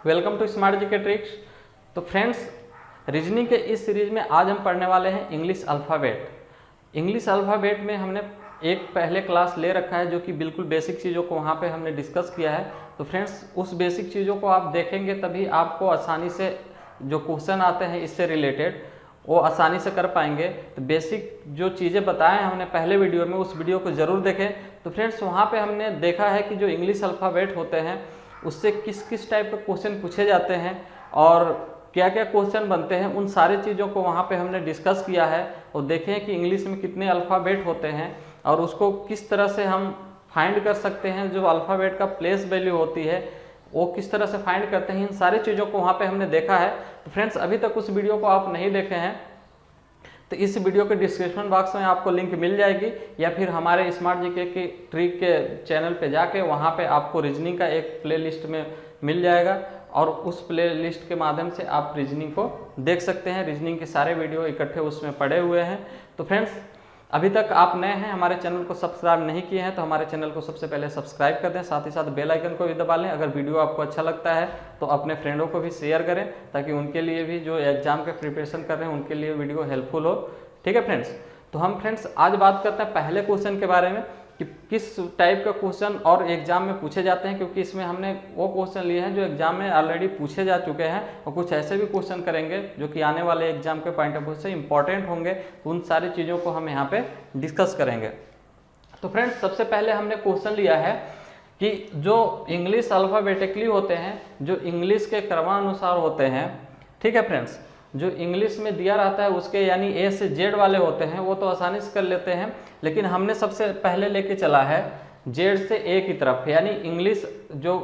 Welcome to smart GK tricks. तो friends, reasoning के इस सीरीज में आज हम पढ़ने वाले हैं इंग्लिश अल्फ़ाबेट। इंग्लिश अल्फ़ाबेट में हमने एक पहले क्लास ले रखा है जो कि बिल्कुल बेसिक चीज़ों को वहाँ पे हमने डिस्कस किया है। तो फ्रेंड्स, उस बेसिक चीज़ों को आप देखेंगे तभी आपको आसानी से जो क्वेश्चन आते हैं इससे रिलेटेड वो आसानी से कर पाएंगे। तो बेसिक जो चीज़ें बताएं हमने पहले वीडियो में, उस वीडियो को ज़रूर देखें। तो फ्रेंड्स, वहाँ पे हमने देखा है कि जो इंग्लिश अल्फ़ाबेट होते हैं उससे किस किस टाइप के क्वेश्चन पूछे जाते हैं और क्या क्या क्वेश्चन बनते हैं, उन सारी चीज़ों को वहाँ पे हमने डिस्कस किया है। और देखें कि इंग्लिश में कितने अल्फ़ाबेट होते हैं और उसको किस तरह से हम फाइंड कर सकते हैं। जो अल्फ़ाबेट का प्लेस वैल्यू होती है वो किस तरह से फाइंड करते हैं, इन सारी चीज़ों को वहाँ पे हमने देखा है। तो फ्रेंड्स, अभी तक उस वीडियो को आप नहीं देखे हैं तो इस वीडियो के डिस्क्रिप्शन बॉक्स में आपको लिंक मिल जाएगी, या फिर हमारे स्मार्ट जीके की ट्रिक के चैनल पे जाके वहाँ पे आपको रीजनिंग का एक प्लेलिस्ट में मिल जाएगा और उस प्लेलिस्ट के माध्यम से आप रीजनिंग को देख सकते हैं। रीजनिंग के सारे वीडियो इकट्ठे उसमें पड़े हुए हैं। तो फ्रेंड्स, अभी तक आप नए हैं, हमारे चैनल को सब्सक्राइब नहीं किए हैं तो हमारे चैनल को सबसे पहले सब्सक्राइब कर दें, साथ ही साथ बेल आइकन को भी दबा लें। अगर वीडियो आपको अच्छा लगता है तो अपने फ्रेंडों को भी शेयर करें ताकि उनके लिए भी जो एग्जाम के प्रिपरेशन कर रहे हैं उनके लिए वीडियो हेल्पफुल हो। ठीक है फ्रेंड्स, तो हम फ्रेंड्स आज बात करते हैं पहले क्वेश्चन के बारे में कि किस टाइप का क्वेश्चन और एग्जाम में पूछे जाते हैं, क्योंकि इसमें हमने वो क्वेश्चन लिए हैं जो एग्जाम में ऑलरेडी पूछे जा चुके हैं और कुछ ऐसे भी क्वेश्चन करेंगे जो कि आने वाले एग्जाम के पॉइंट ऑफ व्यू से इंपॉर्टेंट होंगे। तो उन सारी चीज़ों को हम यहाँ पे डिस्कस करेंगे। तो फ्रेंड्स, सबसे पहले हमने क्वेश्चन लिया है कि जो इंग्लिश अल्फ़ाबेटिकली होते हैं, जो इंग्लिश के क्रमानुसार होते हैं, ठीक है फ्रेंड्स, जो इंग्लिश में दिया रहता है उसके यानी ए से जेड वाले होते हैं वो तो आसानी से कर लेते हैं, लेकिन हमने सबसे पहले लेके चला है जेड से ए की तरफ, यानी इंग्लिश जो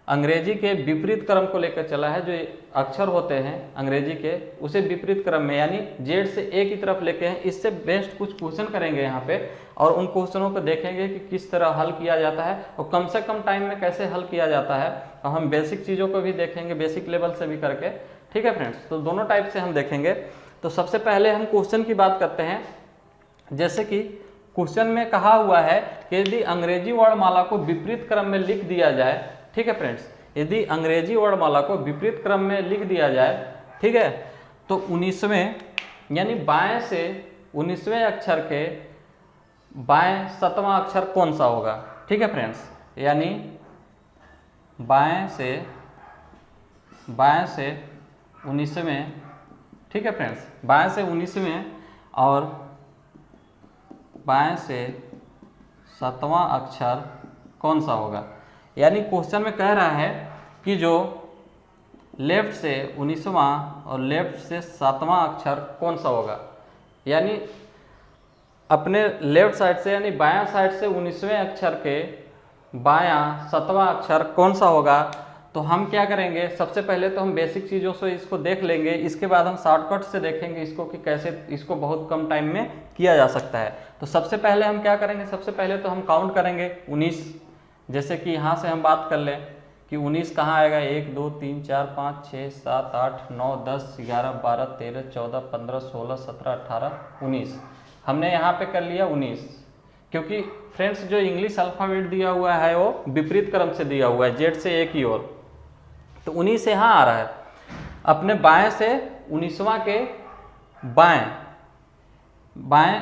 अंग्रेजी के विपरीत क्रम को लेकर चला है। जो अक्षर होते हैं अंग्रेजी के उसे विपरीत क्रम में यानी जेड से ए की तरफ लेके हैं। इससे बेस्ट कुछ क्वेश्चन करेंगे यहाँ पे और उन क्वेश्चनों को देखेंगे कि किस तरह हल किया जाता है और कम से कम टाइम में कैसे हल किया जाता है। और हम बेसिक चीज़ों को भी देखेंगे, बेसिक लेवल से भी करके। ठीक है फ्रेंड्स, तो दोनों टाइप से हम देखेंगे। तो सबसे पहले हम क्वेश्चन की बात करते हैं। जैसे कि क्वेश्चन में कहा हुआ है कि यदि अंग्रेजी वर्णमाला को विपरीत क्रम में लिख दिया जाए, ठीक है फ्रेंड्स, यदि अंग्रेजी वर्णमाला को विपरीत क्रम में लिख दिया जाए, ठीक है, तो 19वें यानी बाएं से 19वें अक्षर के बाएं 7वां अक्षर कौन सा होगा। ठीक है फ्रेंड्स, यानी बाएं से 19वें, ठीक है फ्रेंड्स, बाएं से 19वें और बाएं से 7वां अक्षर कौन सा होगा। यानी क्वेश्चन में कह रहा है कि जो लेफ्ट से 19वां और लेफ्ट से 7वां अक्षर कौन सा होगा, यानी अपने लेफ्ट साइड से यानी बायां साइड से 19वें अक्षर के बायां 7वां अक्षर कौन सा होगा। तो हम क्या करेंगे, सबसे पहले तो हम बेसिक चीज़ों से इसको देख लेंगे, इसके बाद हम शॉर्टकट से देखेंगे इसको कि कैसे इसको बहुत कम टाइम में किया जा सकता है। तो सबसे पहले हम क्या करेंगे, सबसे पहले तो हम काउंट करेंगे 19। जैसे कि यहाँ से हम बात कर लें कि 19 कहाँ आएगा, 1 2 3 4 5 6 7 8 9 10 11 12 13 14 15 16 17 18 19। हमने यहाँ पे कर लिया 19, क्योंकि फ्रेंड्स जो इंग्लिश अल्फ़ाबेट दिया हुआ है वो विपरीत क्रम से दिया हुआ है, जेड से ए की ओर। तो 19 से यहाँ आ रहा है, अपने बाएं से 19वां के बाएं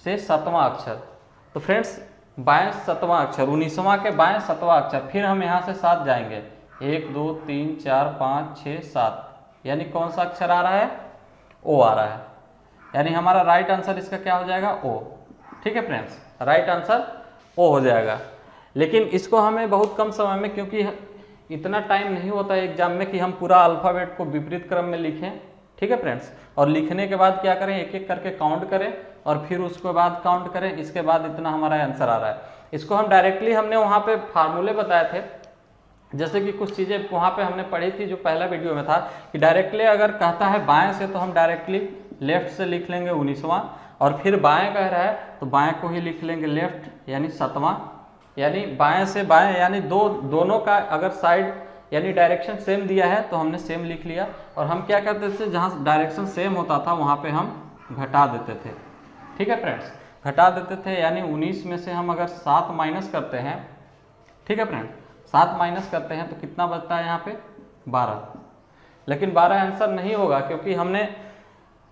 से 7वां अक्षर। तो फ्रेंड्स, बाएं 7वां अक्षर, 19वां के बाएं 7वां अक्षर, फिर हम यहाँ से 7 जाएंगे, 1 2 3 4 5 6 7, यानी कौन सा अक्षर आ रहा है, ओ आ रहा है। यानी हमारा राइट आंसर इसका क्या हो जाएगा, ओ। ठीक है फ्रेंड्स, राइट आंसर ओ हो जाएगा। लेकिन इसको हमें बहुत कम समय में, क्योंकि इतना टाइम नहीं होता है एग्जाम में कि हम पूरा अल्फ़ाबेट को विपरीत क्रम में लिखें। ठीक है फ्रेंड्स, और लिखने के बाद क्या करें, एक एक करके काउंट करें और फिर उसके बाद काउंट करें, इसके बाद इतना हमारा आंसर आ रहा है। इसको हम डायरेक्टली, हमने वहाँ पे फार्मूले बताए थे, जैसे कि कुछ चीज़ें वहाँ पे हमने पढ़ी थी जो पहला वीडियो में था कि डायरेक्टली अगर कहता है बाएं से तो हम डायरेक्टली लेफ्ट से लिख लेंगे 19वां, और फिर बाएं कह रहा है तो बाएं को ही लिख लेंगे लेफ्ट यानी 7वां। यानी बाएं से बाएं यानी दोनों का अगर साइड यानी डायरेक्शन सेम दिया है तो हमने सेम लिख लिया। और हम क्या करते थे, जहाँ डायरेक्शन सेम होता था वहाँ पे हम घटा देते थे। ठीक है फ्रेंड्स, घटा देते थे, यानी 19 में से हम अगर 7 माइनस करते हैं, ठीक है फ्रेंड, 7 माइनस करते हैं तो कितना बचता है यहाँ पे 12, लेकिन 12 आंसर नहीं होगा, क्योंकि हमने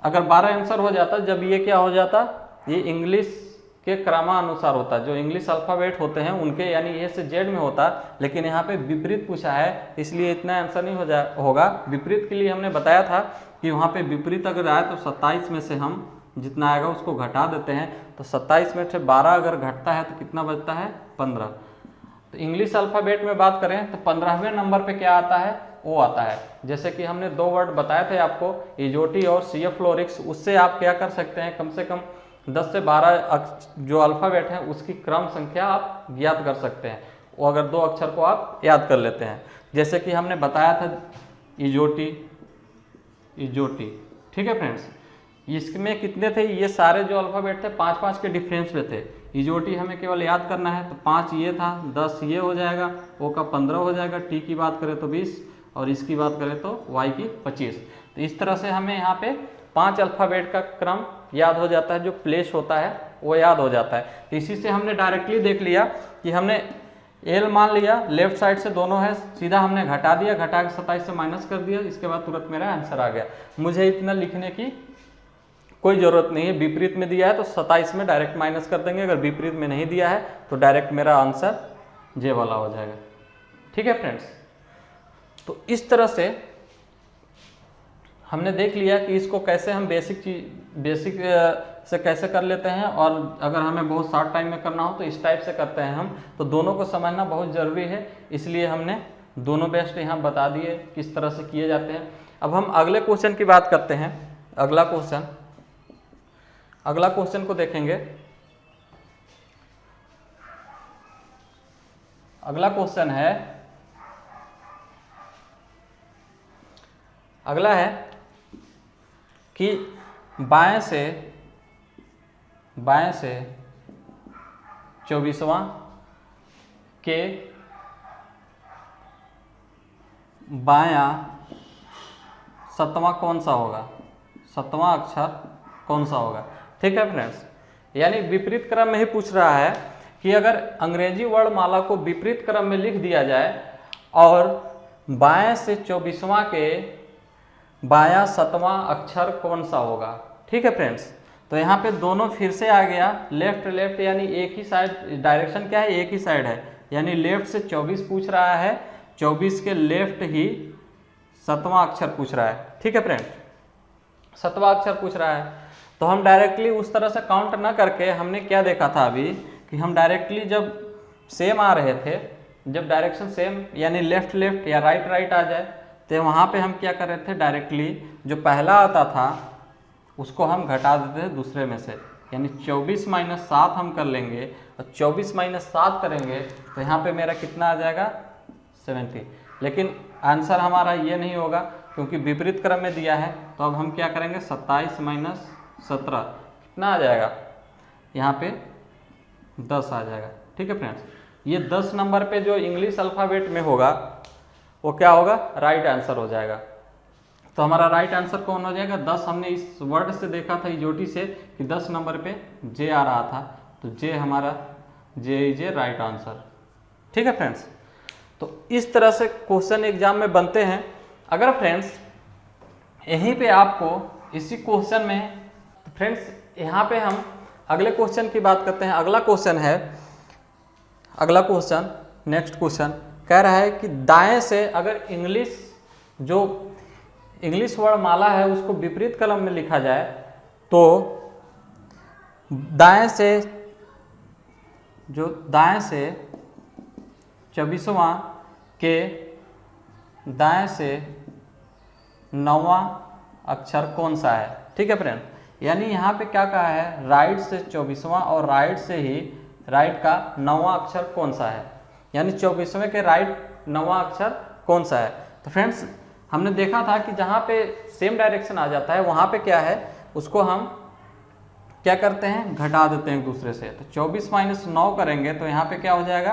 अगर 12 आंसर हो जाता जब ये क्या हो जाता, ये इंग्लिश के क्रमानुसार होता, जो इंग्लिश अल्फ़ाबेट होते हैं उनके यानी ए से जेड में होता, लेकिन यहाँ पे विपरीत पूछा है इसलिए इतना आंसर नहीं होगा। विपरीत के लिए हमने बताया था कि वहाँ पे विपरीत अगर आए तो 27 में से हम जितना आएगा उसको घटा देते हैं, तो 27 में से 12 अगर घटता है तो कितना बचता है, 15। तो इंग्लिश अल्फ़ाबेट में बात करें तो 15वें नंबर पे क्या आता है, ओ आता है। जैसे कि हमने 2 वर्ड बताए थे आपको, इजोटी और सीएफ्लोरिक्स, उससे आप क्या कर सकते हैं, कम से कम 10 से 12 जो अल्फ़ाबेट हैं उसकी क्रम संख्या आप ज्ञात कर सकते हैं, वो अगर 2 अक्षर को आप याद कर लेते हैं। जैसे कि हमने बताया था इजोटी, ठीक है फ्रेंड्स, इसमें कितने थे, ये सारे जो अल्फ़ाबेट थे 5-5 के डिफरेंस में थे। इजोटी हमें केवल याद करना है, तो 5 ये था, 10 ये हो जाएगा, ओ का 15 हो जाएगा, टी की बात करें तो 20 और इसकी बात करें तो वाई की 25। तो इस तरह से हमें यहाँ पे 5 अल्फ़ाबेट का क्रम याद हो जाता है, जो प्लेस होता है वो याद हो जाता है। तो इसी से हमने डायरेक्टली देख लिया कि हमने एल मान लिया, लेफ्ट साइड से दोनों है, सीधा हमने घटा दिया, घटा के 27 से माइनस कर दिया, इसके बाद तुरंत मेरा आंसर आ गया। मुझे इतना लिखने की कोई ज़रूरत नहीं है। विपरीत में दिया है तो 27 में डायरेक्ट माइनस कर देंगे, अगर विपरीत में नहीं दिया है तो डायरेक्ट मेरा आंसर जे वाला हो जाएगा। ठीक है फ्रेंड्स, तो इस तरह से हमने देख लिया कि इसको कैसे हम बेसिक से कैसे कर लेते हैं, और अगर हमें बहुत शॉर्ट टाइम में करना हो तो इस टाइप से करते हैं हम। तो दोनों को समझना बहुत ज़रूरी है, इसलिए हमने दोनों बेस्ट यहाँ बता दिए किस तरह से किए जाते हैं। अब हम अगले क्वेश्चन की बात करते हैं। अगला क्वेश्चन को देखेंगे। अगला क्वेश्चन है, अगला है कि बाएं से 24वां के बायां 7वां कौन सा होगा, 7वां अक्षर कौन सा होगा। ठीक है फ्रेंड्स, यानी विपरीत क्रम में ही पूछ रहा है कि अगर अंग्रेजी वर्णमाला को विपरीत क्रम में लिख दिया जाए और बाएं से 24वां के बायां 7वां अक्षर कौन सा होगा। ठीक है फ्रेंड्स, तो यहाँ पे दोनों फिर से आ गया, लेफ्ट यानी एक ही साइड, डायरेक्शन क्या है, एक ही साइड है, यानी लेफ्ट से 24 पूछ रहा है, 24 के लेफ्ट ही 7वां अक्षर पूछ रहा है। ठीक है फ्रेंड्स, 7वां अक्षर पूछ रहा है, तो हम डायरेक्टली उस तरह से काउंट ना करके हमने क्या देखा था अभी कि हम डायरेक्टली जब सेम आ रहे थे, जब डायरेक्शन सेम यानी लेफ्ट या राइट आ जाए, तो वहाँ पे हम क्या कर रहे थे, डायरेक्टली जो पहला आता था उसको हम घटा देते थे दूसरे में से, यानी 24 - 7 हम कर लेंगे, और 24 - 7 करेंगे तो यहाँ पे मेरा कितना आ जाएगा, 70। लेकिन आंसर हमारा ये नहीं होगा क्योंकि विपरीत क्रम में दिया है। तो अब हम क्या करेंगे, 27 - 17 कितना आ जाएगा, यहाँ पे 10 आ जाएगा। ठीक है फ्रेंड्स, ये 10 नंबर पे जो इंग्लिश अल्फ़ाबेट में होगा वो क्या होगा, राइट आंसर हो जाएगा। तो हमारा राइट आंसर कौन हो जाएगा, 10। हमने इस वर्ड से देखा था इजोटी से कि 10 नंबर पे जे आ रहा था, तो जे हमारा जे राइट आंसर। ठीक है फ्रेंड्स, तो इस तरह से क्वेश्चन एग्जाम में बनते हैं। अगर फ्रेंड्स यहीं पे आपको इसी क्वेश्चन में, फ्रेंड्स यहाँ पे हम अगले क्वेश्चन की बात करते हैं। अगला क्वेश्चन है, अगला क्वेश्चन, नेक्स्ट क्वेश्चन कह रहा है कि दाएं से अगर इंग्लिश वर्णमाला है उसको विपरीत क्रम में लिखा जाए तो दाएं से 24वां के दाएं से 9वां अक्षर कौन सा है। ठीक है फ्रेंड, यानी यहाँ पे क्या कहा है, राइट से 24वां और राइट से ही राइट का 9वां अक्षर कौन सा है, यानी 24वें के राइट 9वां अक्षर कौन सा है। तो फ्रेंड्स हमने देखा था कि जहाँ पे सेम डायरेक्शन आ जाता है वहाँ पे क्या है, उसको हम क्या करते हैं, घटा देते हैं एक दूसरे से। तो 24 - 9 करेंगे तो यहाँ पे क्या हो जाएगा,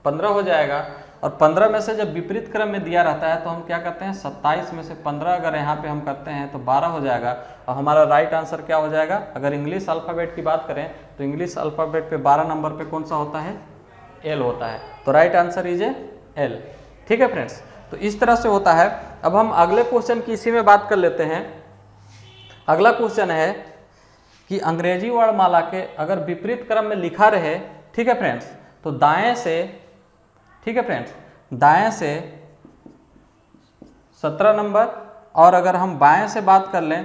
15 हो जाएगा। और 15 में से जब विपरीत क्रम में दिया रहता है तो हम क्या करते हैं, 27 में से 15 अगर यहाँ पे हम करते हैं तो 12 हो जाएगा। और हमारा राइट आंसर क्या हो जाएगा, अगर इंग्लिश अल्फ़ाबेट की बात करें तो इंग्लिश अल्फ़ाबेट पे 12 नंबर पे कौन सा होता है, एल होता है। तो राइट आंसर इज एल। ठीक है फ्रेंड्स, तो इस तरह से होता है। अब हम अगले क्वेश्चन की इसी में बात कर लेते हैं। अगला क्वेश्चन है कि अंग्रेजी वर्णमाला के अगर विपरीत क्रम में लिखा रहे, ठीक है फ्रेंड्स, तो दाएं से, ठीक है फ्रेंड्स, दाएं से 17 नंबर, और अगर हम बाएं से बात कर लें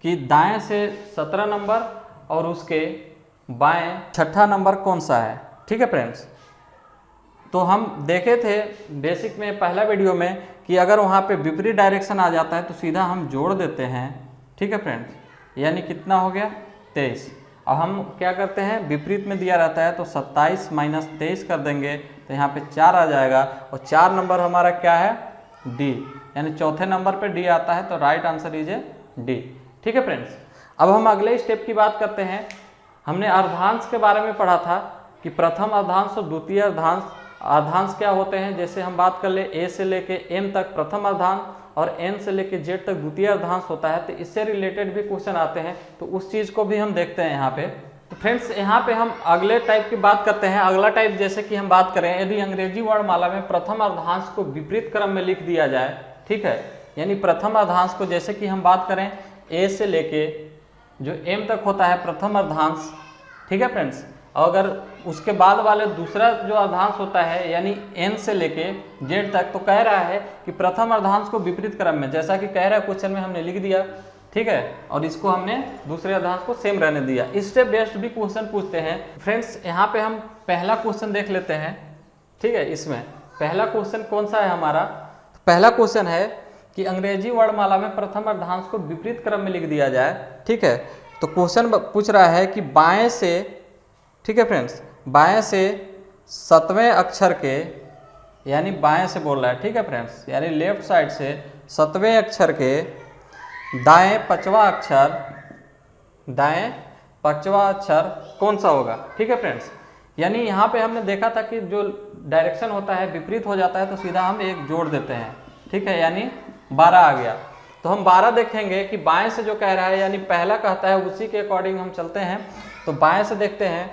कि दाएं से 17 नंबर और उसके बाएं छठा नंबर कौन सा है, ठीक है फ्रेंड्स। तो हम देखे थे बेसिक में पहला वीडियो में कि अगर वहाँ पे विपरीत डायरेक्शन आ जाता है तो सीधा हम जोड़ देते हैं, ठीक है फ्रेंड्स, यानी कितना हो गया 23। अब हम क्या करते हैं, विपरीत में दिया रहता है तो 27 माइनस 23 कर देंगे तो यहाँ पे 4 आ जाएगा, और 4 नंबर हमारा क्या है, डी, यानी चौथे नंबर पे डी आता है, तो right answer is A D, ठीक है फ्रेंड्स। अब हम अगले स्टेप की बात करते हैं। हमने अर्धांश के बारे में पढ़ा था कि प्रथम अर्धांश और द्वितीय अर्धांश, अर्धांश क्या होते हैं। जैसे हम बात कर ले ए से लेके एम तक प्रथम अर्धांश और एन से लेके जेड तक द्वितीय अर्धांश होता है, तो इससे रिलेटेड भी क्वेश्चन आते हैं, तो उस चीज़ को भी हम देखते हैं यहाँ पे। तो फ्रेंड्स यहाँ पे हम अगले टाइप की बात करते हैं। अगला टाइप जैसे कि हम बात करें, यदि अंग्रेजी वर्णमाला में प्रथम अर्धांश को विपरीत क्रम में लिख दिया जाए, ठीक है, यानी प्रथम अर्धांश को जैसे कि हम बात करें ए से लेके जो एम तक होता है प्रथम अर्धांश, ठीक है फ्रेंड्स, और अगर उसके बाद वाले दूसरा जो अर्धांश होता है यानी एन से लेके जेड तक, तो कह रहा है कि प्रथम अर्धांश को विपरीत क्रम में, जैसा कि कह रहा है क्वेश्चन में हमने लिख दिया, ठीक है, और इसको हमने दूसरे अर्धांश को सेम रहने दिया। इससे बेस्ट भी क्वेश्चन पूछते हैं फ्रेंड्स। यहाँ पे हम पहला क्वेश्चन देख लेते हैं, ठीक है। इसमें पहला क्वेश्चन कौन सा है हमारा, तो पहला क्वेश्चन है कि अंग्रेजी वर्णमाला में प्रथम अर्धांश को विपरीत क्रम में लिख दिया जाए, ठीक है। तो क्वेश्चन पूछ रहा है कि बाएं से, ठीक है फ्रेंड्स, बाएं से 7वें अक्षर के, यानी बाएं से बोल रहा है, ठीक है फ्रेंड्स, यानी लेफ्ट साइड से 7वें अक्षर के दाएं 5वां अक्षर, दाएं 5वां अक्षर कौन सा होगा, ठीक है फ्रेंड्स। यानी यहाँ पे हमने देखा था कि जो डायरेक्शन होता है विपरीत हो जाता है तो सीधा हम एक जोड़ देते हैं, ठीक है, यानी 12 आ गया। तो हम 12 देखेंगे कि बाएं से जो कह रहा है, यानी पहला कहता है उसी के अकॉर्डिंग हम चलते हैं। तो बाएं से देखते हैं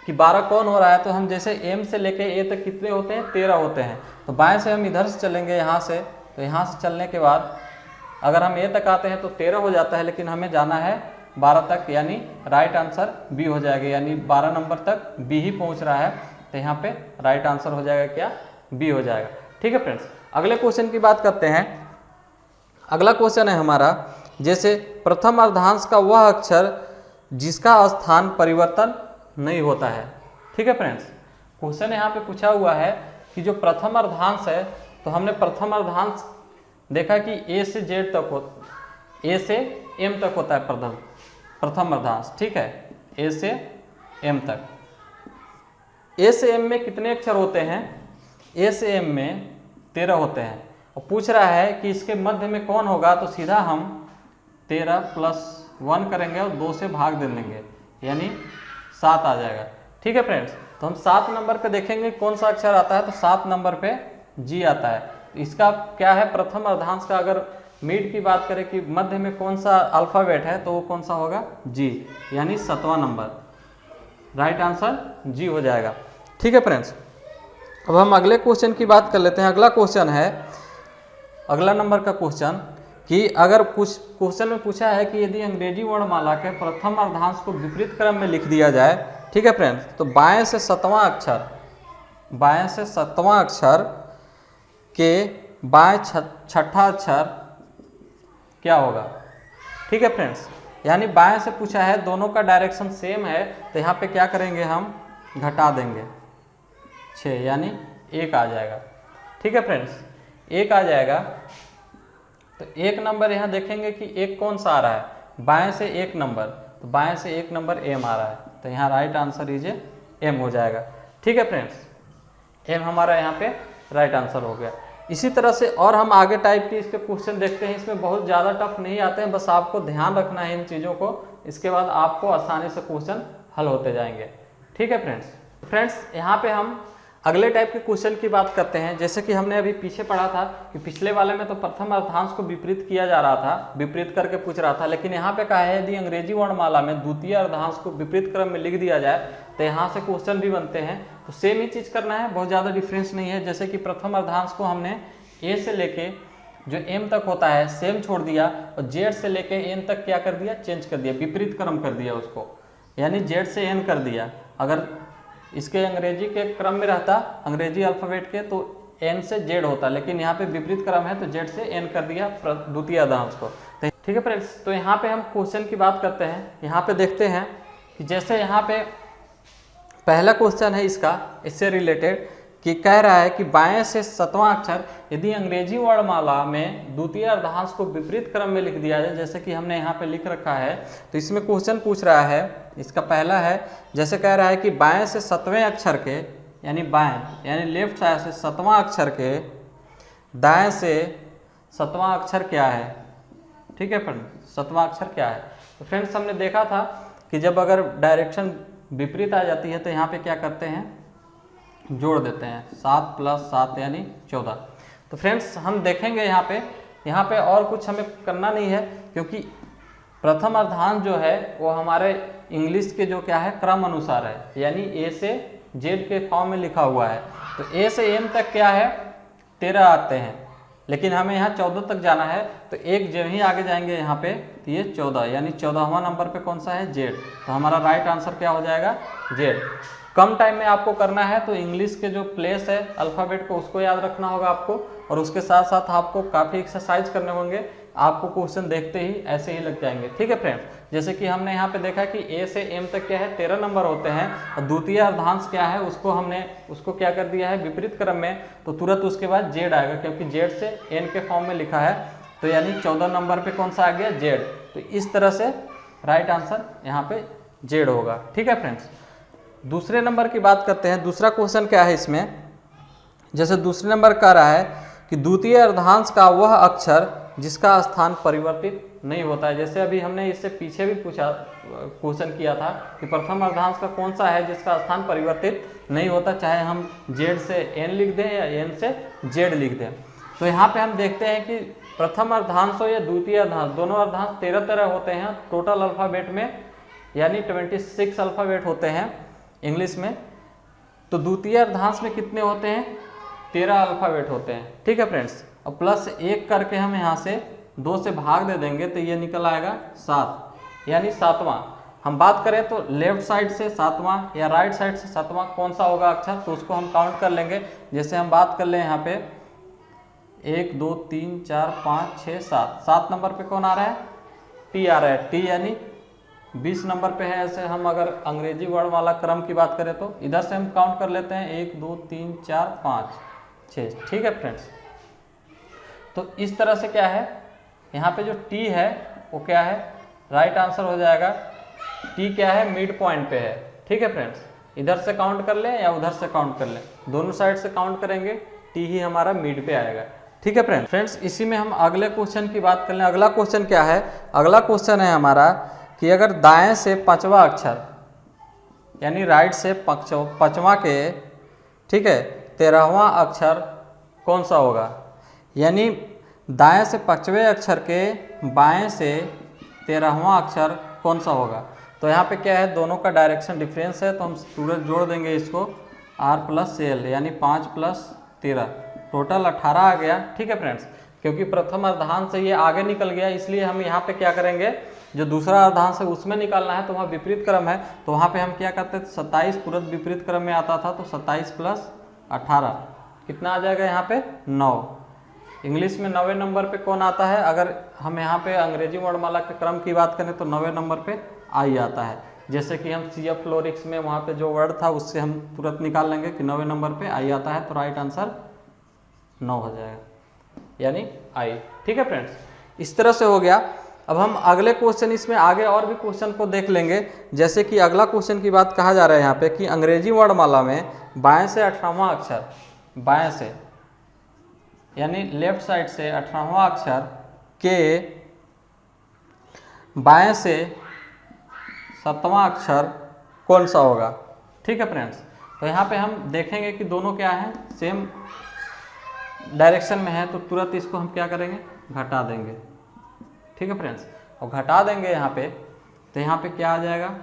कि 12 कौन हो रहा है, तो हम जैसे एम से लेके ए तक कितने होते हैं, 13 होते हैं। तो बाएं से हम इधर से चलेंगे यहाँ से, तो यहाँ से चलने के बाद अगर हम ए तक आते हैं तो 13 हो जाता है, लेकिन हमें जाना है 12 तक, यानी राइट आंसर बी हो जाएगा, यानी 12 नंबर तक बी ही पहुँच रहा है, तो यहाँ पे राइट आंसर हो जाएगा क्या, बी हो जाएगा, ठीक है फ्रेंड्स। अगले क्वेश्चन की बात करते हैं। अगला क्वेश्चन है हमारा, जैसे प्रथम अर्धांश का वह अक्षर जिसका स्थान परिवर्तन नहीं होता है, ठीक है फ्रेंड्स। क्वेश्चन यहाँ पे पूछा हुआ है कि जो प्रथम अर्धांश है, तो हमने प्रथम अर्धांश देखा कि ए से जेड तक हो, ए से एम तक होता है प्रथम अर्धांश, ठीक है, ए से एम तक। ए से एम में कितने अक्षर होते हैं, ए से एम में 13 होते हैं, और पूछ रहा है कि इसके मध्य में कौन होगा, तो सीधा हम 13 + 1 करेंगे और 2 से भाग दे देंगे, यानी 7 आ जाएगा, ठीक है फ्रेंड्स। तो हम 7 नंबर पे देखेंगे कौन सा अक्षर आता है, तो 7 नंबर पे जी आता है। तो इसका क्या है, प्रथम अर्धांश का अगर मिड की बात करें कि मध्य में कौन सा अल्फाबेट है, तो वो कौन सा होगा, जी, यानी 7वां नंबर, राइट आंसर जी हो जाएगा, ठीक है फ्रेंड्स। अब हम अगले क्वेश्चन की बात कर लेते हैं। अगला क्वेश्चन है, अगला नंबर का क्वेश्चन कि अगर कुछ क्वेश्चन में पूछा है कि यदि अंग्रेजी वर्णमाला के प्रथम अर्धांश को विपरीत क्रम में लिख दिया जाए, ठीक है फ्रेंड्स, तो बाएं से 7वां अक्षर, बाएं से 7वां अक्षर के बाएं छठा अक्षर क्या होगा, ठीक है फ्रेंड्स। यानी बाएं से पूछा है, दोनों का डायरेक्शन सेम है, तो यहाँ पे क्या करेंगे, हम घटा देंगे 6, यानी 1 आ जाएगा, ठीक है फ्रेंड्स, 1 आ जाएगा। तो 1 नंबर यहाँ देखेंगे कि 1 कौन सा आ रहा है, बाएं से 1 नंबर, तो बाएं से 1 नंबर एम आ रहा है, तो यहाँ राइट आंसर इज एम हो जाएगा, ठीक है फ्रेंड्स, एम हमारा यहाँ पे राइट आंसर हो गया। इसी तरह से और हम आगे टाइप के इसके क्वेश्चन देखते हैं। इसमें बहुत ज़्यादा टफ नहीं आते हैं, बस आपको ध्यान रखना है इन चीज़ों को, इसके बाद आपको आसानी से क्वेश्चन हल होते जाएंगे, ठीक है फ्रेंड्स। यहाँ पे हम अगले टाइप के क्वेश्चन की बात करते हैं। जैसे कि हमने अभी पीछे पढ़ा था कि पिछले वाले में तो प्रथम अर्धांश को विपरीत किया जा रहा था, विपरीत करके पूछ रहा था, लेकिन यहाँ पे कहा है यदि अंग्रेजी वर्णमाला में द्वितीय अर्धांश को विपरीत क्रम में लिख दिया जाए तो यहाँ से क्वेश्चन भी बनते हैं। तो सेम ही चीज़ करना है, बहुत ज़्यादा डिफरेंस नहीं है। जैसे कि प्रथम अर्धांश को हमने ए से लेके जो एम तक होता है सेम छोड़ दिया और जेड से लेके एन तक क्या कर दिया, चेंज कर दिया, विपरीत क्रम कर दिया उसको, यानी जेड से एन कर दिया। अगर इसके अंग्रेजी के क्रम में रहता, अंग्रेजी अल्फ़ाबेट के, तो एन से जेड होता, लेकिन यहाँ पे विपरीत क्रम है तो जेड से एन कर दिया द्वितीय अर्धांश को। ठीक है फ्रेंड्स, तो यहाँ पे हम क्वेश्चन की बात करते हैं। यहाँ पे देखते हैं कि जैसे यहाँ पे पहला क्वेश्चन है इसका, इससे रिलेटेड कि कह रहा है कि बाएं से 7वां अक्षर यदि अंग्रेजी वर्णमाला में द्वितीय अर्धांश को विपरीत क्रम में लिख दिया जाए, जैसे कि हमने यहाँ पे लिख रखा है, तो इसमें क्वेश्चन पूछ रहा है, इसका पहला है, जैसे कह रहा है कि बाएं से 7वें अक्षर के, यानी बाएं यानी लेफ्ट साइड से 7वां अक्षर के दाएं से 7वां अक्षर क्या है। ठीक है फ्रेंड्स, 7वां अक्षर क्या है। तो फ्रेंड्स हमने देखा था कि जब अगर डायरेक्शन विपरीत आ जाती है तो यहाँ पे क्या करते हैं, जोड़ देते हैं, 7 + 7 यानी 14। तो फ्रेंड्स हम देखेंगे यहाँ पे और कुछ हमें करना नहीं है, क्योंकि प्रथम अर्धांश जो है वो हमारे इंग्लिश के जो क्या है क्रम अनुसार है, यानी ए से जेड के फॉर्म में लिखा हुआ है। तो ए से एम तक क्या है 13 आते हैं, लेकिन हमें यहाँ 14 तक जाना है, तो एक जब ही आगे जाएंगे यहाँ पे तो ये 14, यानी 14वां नंबर पे कौन सा है, जेड। तो हमारा राइट आंसर क्या हो जाएगा, जेड। कम टाइम में आपको करना है तो इंग्लिश के जो प्लेस है अल्फ़ाबेट को उसको याद रखना होगा आपको, और उसके साथ साथ आपको काफ़ी एक्सरसाइज करने होंगे, आपको क्वेश्चन देखते ही ऐसे ही लग जाएंगे। ठीक है फ्रेंड्स, जैसे कि हमने यहाँ पे देखा कि ए से एम तक क्या है 13 नंबर होते हैं, और द्वितीय अर्धांश क्या है उसको क्या कर दिया है विपरीत क्रम में, तो तुरंत उसके बाद जेड आएगा, क्योंकि जेड से एन के फॉर्म में लिखा है, तो यानी 14 नंबर पे कौन सा आ गया, जेड। तो इस तरह से राइट आंसर यहाँ पे जेड होगा। ठीक है फ्रेंड्स, दूसरे नंबर की बात करते हैं। दूसरा क्वेश्चन क्या है इसमें, जैसे दूसरे नंबर कह रहा है कि द्वितीय अर्धांश का वह अक्षर जिसका स्थान परिवर्तित नहीं होता है। जैसे अभी हमने इससे पीछे भी पूछा, क्वेश्चन किया था कि प्रथम अर्धांश का कौन सा है जिसका स्थान परिवर्तित नहीं होता, चाहे हम जेड से एन लिख दें या एन से जेड लिख दें। तो यहाँ पे हम देखते हैं कि प्रथम अर्धांश हो या द्वितीय अर्धांश, दोनों अर्धांश 13 होते हैं टोटल अल्फ़ाबेट में, यानी 26 अल्फ़ाबेट होते हैं इंग्लिश में। तो द्वितीय अर्धांश में कितने होते हैं, 13 अल्फ़ाबेट होते हैं। ठीक है फ्रेंड्स, और प्लस 1 करके हम यहाँ से 2 से भाग दे देंगे तो ये निकल आएगा 7, यानी 7वां। हम बात करें तो लेफ्ट साइड से 7वां या राइट साइड से 7वां कौन सा होगा अक्षर, तो उसको हम काउंट कर लेंगे। जैसे हम बात कर लें यहाँ पे 1 2 3 4 5 6 7, 7 नंबर पे कौन आ रहा है, टी आ रहा है, टी यानी 20 नंबर पे है। ऐसे हम अगर अंग्रेजी वर्णमाला क्रम की बात करें तो इधर से हम काउंट कर लेते हैं 1 2 3 4 5 6। ठीक है फ्रेंड्स, तो इस तरह से क्या है, यहाँ पे जो टी है वो क्या है, राइट आंसर हो जाएगा। टी क्या है, मिड पॉइंट पे है। ठीक है फ्रेंड्स, इधर से काउंट कर लें या उधर से काउंट कर लें, दोनों साइड से काउंट करेंगे, टी ही हमारा मिड पे आएगा। ठीक है फ्रेंड्स, इसी में हम अगले क्वेश्चन की बात कर लें। अगला क्वेश्चन क्या है, अगला क्वेश्चन है हमारा कि अगर दाएं से 5वां अक्षर यानी राइट से 5वां के, ठीक है, 13वां अक्षर कौन सा होगा, यानी दाएं से 5वें अक्षर के बाएं से 13वां अक्षर कौन सा होगा। तो यहाँ पे क्या है, दोनों का डायरेक्शन डिफरेंस है, तो हम पूरे जोड़ देंगे इसको r + l, यानी 5 + 13 टोटल 18 आ गया। ठीक है फ्रेंड्स, क्योंकि प्रथम अर्धांश से ये आगे निकल गया, इसलिए हम यहाँ पे क्या करेंगे, जो दूसरा अर्धांश है उसमें निकालना है, तो वहाँ विपरीत क्रम है, तो वहाँ पे हम क्या करते थे, 27 तुरंत विपरीत क्रम में आता था, तो 27 + 18 कितना आ जाएगा यहाँ पे, 9। इंग्लिश में 9वें नंबर पे कौन आता है, अगर हम यहाँ पे अंग्रेजी वर्णमाला के क्रम की बात करें तो 9वें नंबर पे आई आता है। जैसे कि हम CF फ्लोरिक्स में वहाँ पे जो वर्ड था उससे हम तुरंत निकाल लेंगे कि 9वें नंबर पे आई आता है, तो राइट आंसर 9 हो जाएगा, यानी आई। ठीक है फ्रेंड्स, इस तरह से हो गया। अब हम अगले क्वेश्चन, इसमें आगे और भी क्वेश्चन को देख लेंगे। जैसे कि अगला क्वेश्चन की बात कहा जा रहा है यहाँ पे कि अंग्रेजी वर्णमाला में बाएं से 18वां अक्षर, बाएं से यानी लेफ्ट साइड से 18वां अक्षर के बाएं से 7वां अक्षर कौन सा होगा। ठीक है फ्रेंड्स, तो यहाँ पे हम देखेंगे कि दोनों क्या है, सेम डायरेक्शन में है, तो तुरंत इसको हम क्या करेंगे, घटा देंगे। ठीक है फ्रेंड्स, और घटा देंगे यहाँ पे, तो यहाँ पे क्या आ जाएगा,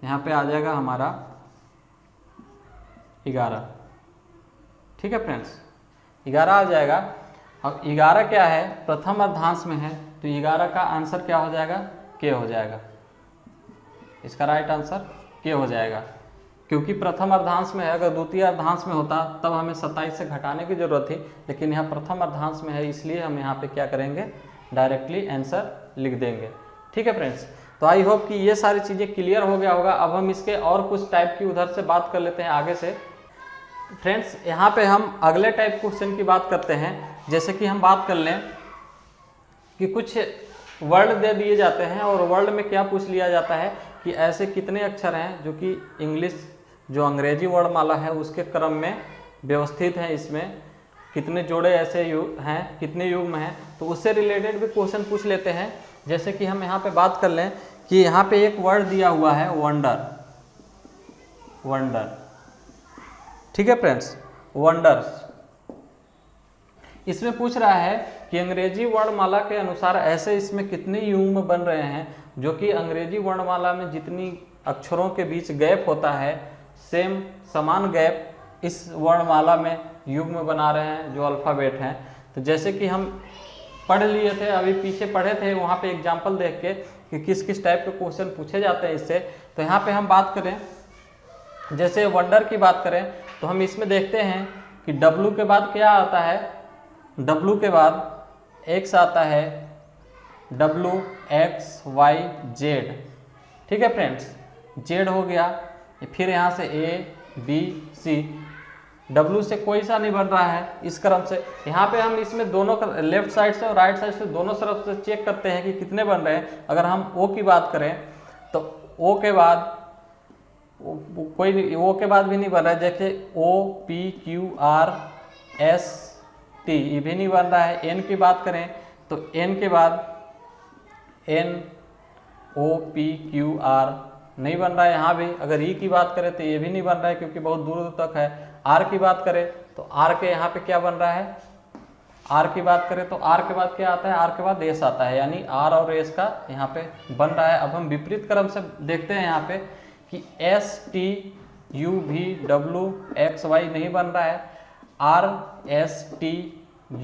यहाँ पे आ जाएगा हमारा 11। ठीक है फ्रेंड्स, 11 आ जाएगा। अब 11 क्या है, प्रथम अर्धांश में है, तो 11 का आंसर क्या हो जाएगा, के हो जाएगा। इसका राइट आंसर के हो जाएगा, क्योंकि प्रथम अर्धांश में है। अगर द्वितीय अर्धांश में होता तब हमें 27 से घटाने की जरूरत थी, लेकिन यहाँ प्रथम अर्धांश में है, इसलिए हम यहाँ पे क्या करेंगे, डायरेक्टली आंसर लिख देंगे। ठीक है फ्रेंड्स, तो आई होप कि ये सारी चीज़ें क्लियर हो गया होगा। अब हम इसके और कुछ टाइप की उधर से बात कर लेते हैं आगे से। फ्रेंड्स यहाँ पे हम अगले टाइप क्वेश्चन की बात करते हैं। जैसे कि हम बात कर लें कि कुछ वर्ड दे दिए जाते हैं और वर्ड में क्या पूछ लिया जाता है कि ऐसे कितने अक्षर हैं जो कि इंग्लिश जो अंग्रेजी वर्णमाला है उसके क्रम में व्यवस्थित हैं, इसमें कितने जोड़े ऐसे हैं, कितने युग्म हैं, तो उससे रिलेटेड भी क्वेश्चन पूछ लेते हैं। जैसे कि हम यहाँ पे बात कर लें कि यहाँ पे एक वर्ड दिया हुआ है वंडर, वंडर, ठीक है फ्रेंड्स, वंडर्स। इसमें पूछ रहा है कि अंग्रेजी वर्णमाला के अनुसार ऐसे इसमें कितने युग्म बन रहे हैं जो कि अंग्रेजी वर्णमाला में जितनी अक्षरों के बीच गैप होता है सेम समान गैप इस वर्णमाला में युग्म बना रहे हैं जो अल्फ़ाबेट हैं। तो जैसे कि हम पढ़ लिए थे, अभी पीछे पढ़े थे, वहाँ पे एग्जाम्पल देख के कि किस किस टाइप के क्वेश्चन पूछे जाते हैं इससे। तो यहाँ पे हम बात करें, जैसे वंडर की बात करें तो हम इसमें देखते हैं कि W के बाद क्या आता है, W के बाद X आता है, W X Y Z, ठीक है फ्रेंड्स, Z हो गया। फिर यहाँ से A B C, W से कोई सा नहीं बन रहा है इस क्रम से। यहाँ पे हम इसमें दोनों लेफ्ट साइड से और राइट साइड से दोनों तरफ से चेक करते हैं कि कितने बन रहे हैं। अगर हम O की बात करें तो O के बाद कोई O के बाद भी नहीं बन रहा है, जैसे O P Q R S T ये भी नहीं बन रहा है। N की बात करें तो N के बाद N O P Q R नहीं बन रहा है यहाँ भी। अगर E की बात करें तो ये भी नहीं बन रहा है क्योंकि बहुत दूर तक है। R की बात करें तो R के यहाँ पे क्या बन रहा है, R की बात करें तो R के बाद क्या आता है, R के बाद S आता है, यानी R और S का यहाँ पे बन रहा है। अब हम विपरीत क्रम से देखते हैं यहाँ पे कि S T U V W X Y नहीं बन रहा है, R S T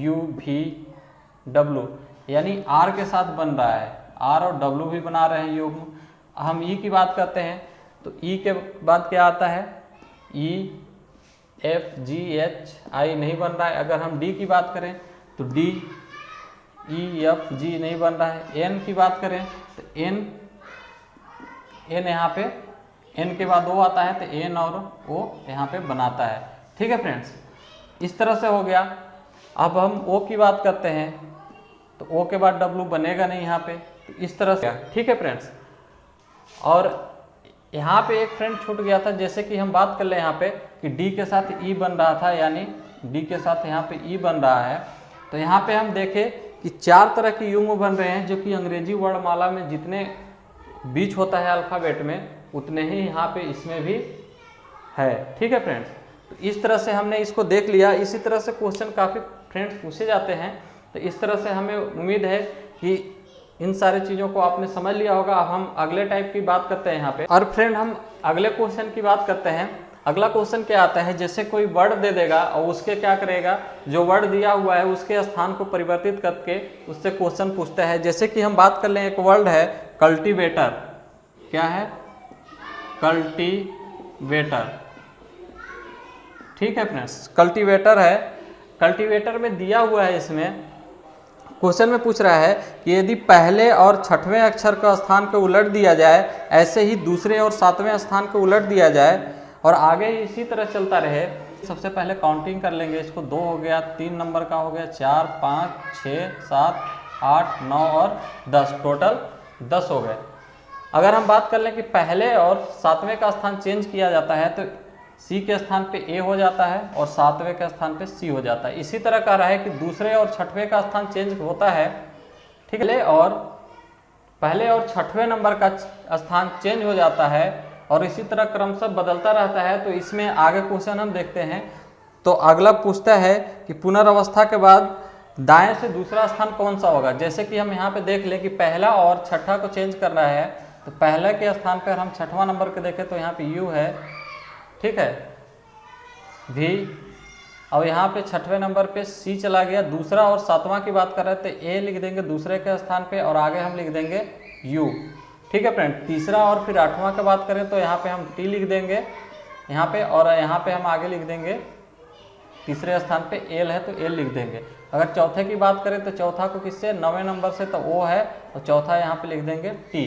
U V W यानी R के साथ बन रहा है, R और W भी बना रहे हैं युग्म। हम E की बात करते हैं तो E के बाद क्या आता है, E F G H I नहीं बन रहा है। अगर हम D की बात करें तो D E F G नहीं बन रहा है। N की बात करें तो N यहाँ पे N के बाद O आता है तो N और O यहाँ पे बनाता है। ठीक है फ्रेंड्स, इस तरह से हो गया। अब हम O की बात करते हैं तो O के बाद W बनेगा नहीं यहाँ पे, तो इस तरह से। ठीक है फ्रेंड्स, और यहाँ पे एक फ्रेंड छूट गया था, जैसे कि हम बात कर ले यहाँ पे कि D के साथ E बन रहा था, यानी D के साथ यहाँ पे E बन रहा है। तो यहाँ पे हम देखें कि 4 तरह के युग्म बन रहे हैं जो कि अंग्रेजी वर्णमाला में जितने बीच होता है अल्फ़ाबेट में उतने ही यहाँ पे इसमें भी है। ठीक है फ्रेंड्स, तो इस तरह से हमने इसको देख लिया। इसी तरह से क्वेश्चन काफ़ी फ्रेंड्स पूछे जाते हैं, तो इस तरह से हमें उम्मीद है कि इन सारी चीज़ों को आपने समझ लिया होगा। अब हम अगले टाइप की बात करते हैं यहाँ पे। और फ्रेंड हम अगले क्वेश्चन की बात करते हैं। अगला क्वेश्चन क्या आता है, जैसे कोई वर्ड दे देगा और उसके क्या करेगा, जो वर्ड दिया हुआ है उसके स्थान को परिवर्तित करके उससे क्वेश्चन पूछता है। जैसे कि हम बात कर लें, एक वर्ड है कल्टीवेटर। क्या है, कल्टीवेटर। ठीक है फ्रेंड्स, कल्टीवेटर है। कल्टीवेटर में दिया हुआ है, इसमें क्वेश्चन में पूछ रहा है कि यदि पहले और छठवें अक्षर का स्थान को उलट दिया जाए, ऐसे ही दूसरे और 7वें स्थान को उलट दिया जाए और आगे ही इसी तरह चलता रहे। सबसे पहले काउंटिंग कर लेंगे इसको। 2 हो गया, 3 नंबर का हो गया, 4 5 6 7 8 9 और 10, टोटल 10 हो गए। अगर हम बात कर लें कि पहले और 7वें का स्थान चेंज किया जाता है तो C के स्थान पे A हो जाता है और 7वें के स्थान पे C हो जाता है। इसी तरह कह रहा है कि दूसरे और छठवें का स्थान चेंज होता है। ठीक है, पहले और छठवें नंबर का स्थान चेंज हो जाता है और इसी तरह क्रमशः बदलता रहता है। तो इसमें आगे क्वेश्चन हम देखते हैं। तो अगला पूछता है कि पुनर्वस्था के बाद दाएं से दूसरा स्थान कौन सा होगा। जैसे कि हम यहाँ पे देख लें कि पहला और छठा को चेंज करना है, तो पहले के स्थान पर हम छठवां नंबर के देखें तो यहाँ पे U है। ठीक है, V अब यहाँ पे 6वें नंबर पे सी चला गया। दूसरा और 7वां की बात कर रहे थे, ए लिख देंगे दूसरे के स्थान पे और आगे हम लिख देंगे यू। ठीक है फ्रेंड। तीसरा और फिर 8वां की बात करें तो यहाँ पे हम टी लिख देंगे यहाँ पे, और यहाँ पे हम आगे लिख देंगे तीसरे स्थान पे एल है तो एल लिख देंगे। अगर चौथे की बात करें तो चौथा को किससे, 9वें नंबर से, तो ओ है और चौथा यहाँ पे लिख देंगे टी।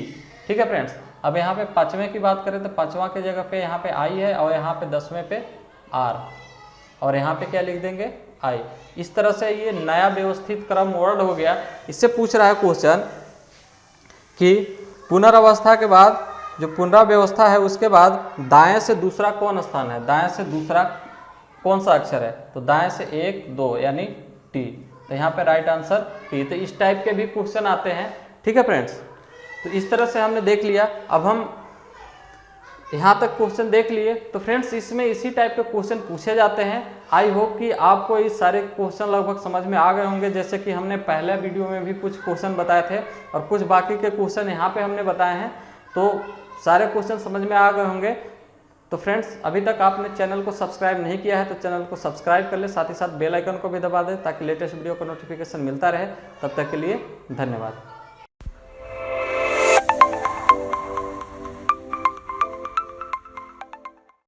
ठीक है फ्रेंड्स। अब यहाँ पे 5वें की बात करें तो 5वां की जगह पे यहाँ पे आई है और यहाँ पे 10वें पे आर, और यहाँ पे क्या लिख देंगे आई। इस तरह से ये नया व्यवस्थित क्रम वर्ड हो गया। इससे पूछ रहा है क्वेश्चन कि पुनर्वस्था के बाद जो पुनराव्यवस्था है उसके बाद दाएं से दूसरा कौन स्थान है, दाएं से दूसरा कौन सा अक्षर है, तो दाएं से 1 2 यानी टी, तो यहाँ पे राइट आंसर टी। तो इस टाइप के भी क्वेश्चन आते हैं। ठीक है फ्रेंड्स। तो इस तरह से हमने देख लिया। अब हम यहाँ तक क्वेश्चन देख लिए। तो फ्रेंड्स इसमें इसी टाइप के क्वेश्चन पूछे जाते हैं। आई होप कि आपको ये सारे क्वेश्चन लगभग समझ में आ गए होंगे। जैसे कि हमने पहले वीडियो में भी कुछ क्वेश्चन बताए थे और कुछ बाकी के क्वेश्चन यहाँ पे हमने बताए हैं, तो सारे क्वेश्चन समझ में आ गए होंगे। तो फ्रेंड्स अभी तक आपने चैनल को सब्सक्राइब नहीं किया है तो चैनल को सब्सक्राइब कर ले, साथ ही साथ बेल आइकन को भी दबा दें ताकि लेटेस्ट वीडियो का नोटिफिकेशन मिलता रहे। तब तक के लिए धन्यवाद।